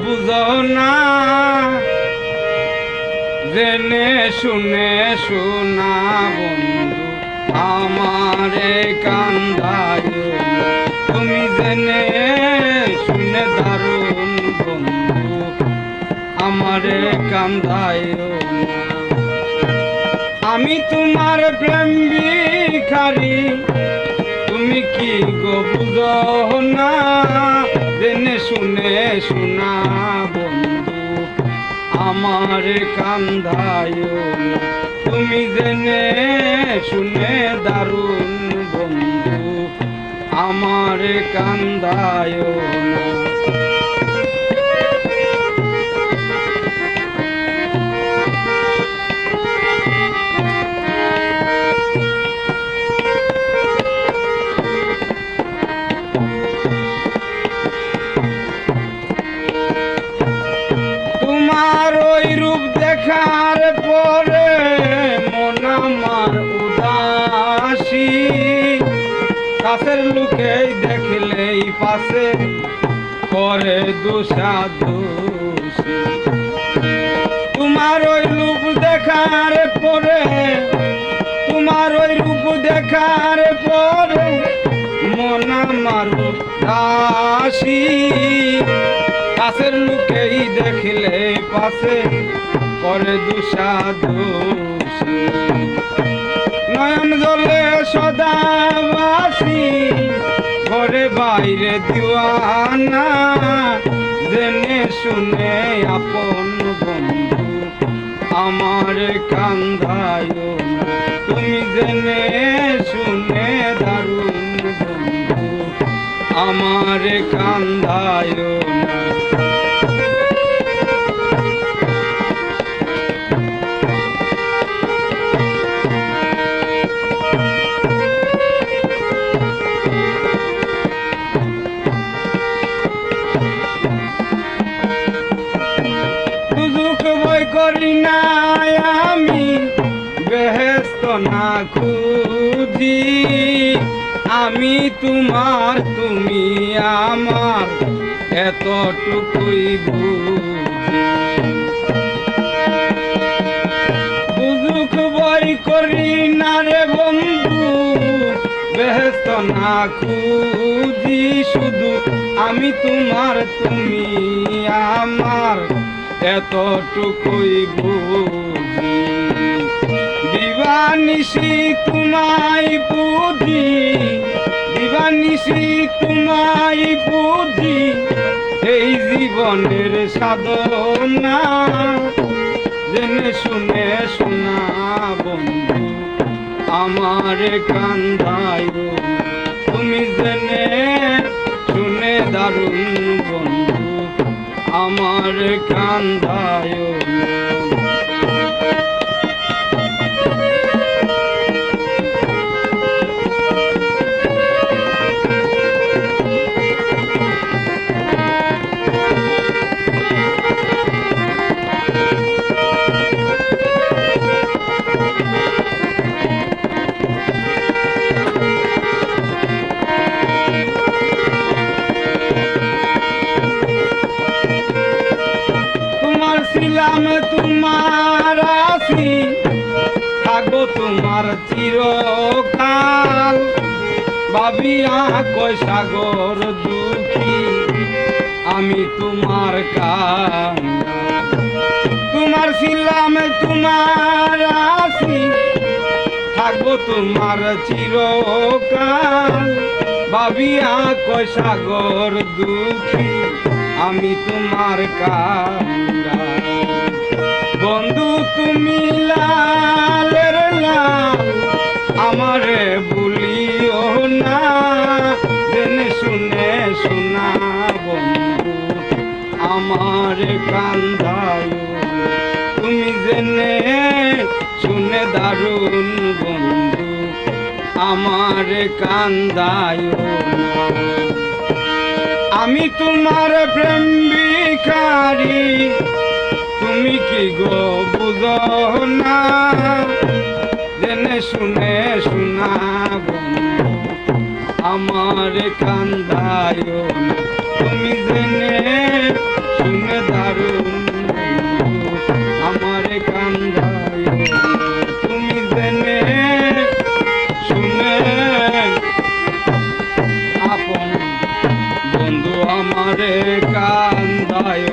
বুঝো না, জেনে শুনে শোনা বন্ধু আমারে কান্দায় না। তুমি জেনে শুনে দারুণ বন্ধু আমারে কান্দায় না। আমি তোমার প্রেম ভিখারি, তুমি কি গো বুঝো না, জেনে শুনে শোনা বন্ধু আমারে কান্দায় না। তুমি জেনে শুনে দারুণ বন্ধু আমারে কান্দায় না। তোমার ওই রূপ দেখার পরে মন আমার উদাসী, কাছের লোকে দেখলেই পাশে করে দোষাদোষী। তোমার ওই রূপ দেখার পরে, তোমার ওই রূপ দেখার পরে মন আমার উদাসী, কাছের লোকেই দেখলে পাশে করে দোষাদোষী। নয়ন জলে সদাবাসী, ঘরে বাইরে দিওয়ানা, জেনে শুনে আপন বন্ধু আমার কান্দায় না। তুমি জেনে শুনে দারুণ বন্ধু আমার কান্দায় না। করি না আমি বেহেশত না খুঁজি, আমি তোমার তুমি আমার এতটুকুই বুঝি। বুঝুক বই করি না রে বন্ধু বেহেশত না খুঁজি, শুধু আমি তোমার তুমি আমার এতটুকুই বুঝি। দিবানিশি তোমায় বুঝি, দিবানিশি তোমায় বুঝি, এই জীবনের সাধনা, জেনে শুনে শোনা বন্ধু আমার কান্দায় না। তুমি জেনে শুনে দারুণ বন্ধু আমার কান্দায় না। ছিলাম তোমার আছি, থাকবো তোমার চিরকাল, ভাবিয়া কয় সাগর দুঃখী আমি তোমার কান্না। তোমার ছিলাম তোমার আছি, থাকবো তোমার চিরকাল, ভাবিয়া কয় সাগর দুঃখী আমি তোমার কান্না। বন্ধু তুমি লালের লাল আমারে ভুলিও না, জেনে শুনে শোনা বন্ধু আমার কান্দায়। তুমি জেনে শুনে দারুণ বন্ধু আমার কান্দায়। আমি তোমার প্রেম ভিখারি, তুমি কি গো বুঝো না, জেনে শুনে শোনা বন্ধু আমার কান্দায় না। তুমি জেনে শুনে দারুণ আমারে কান্দায় তুমি জেনে শুনে আপন বন্ধু আমারে কান্দায়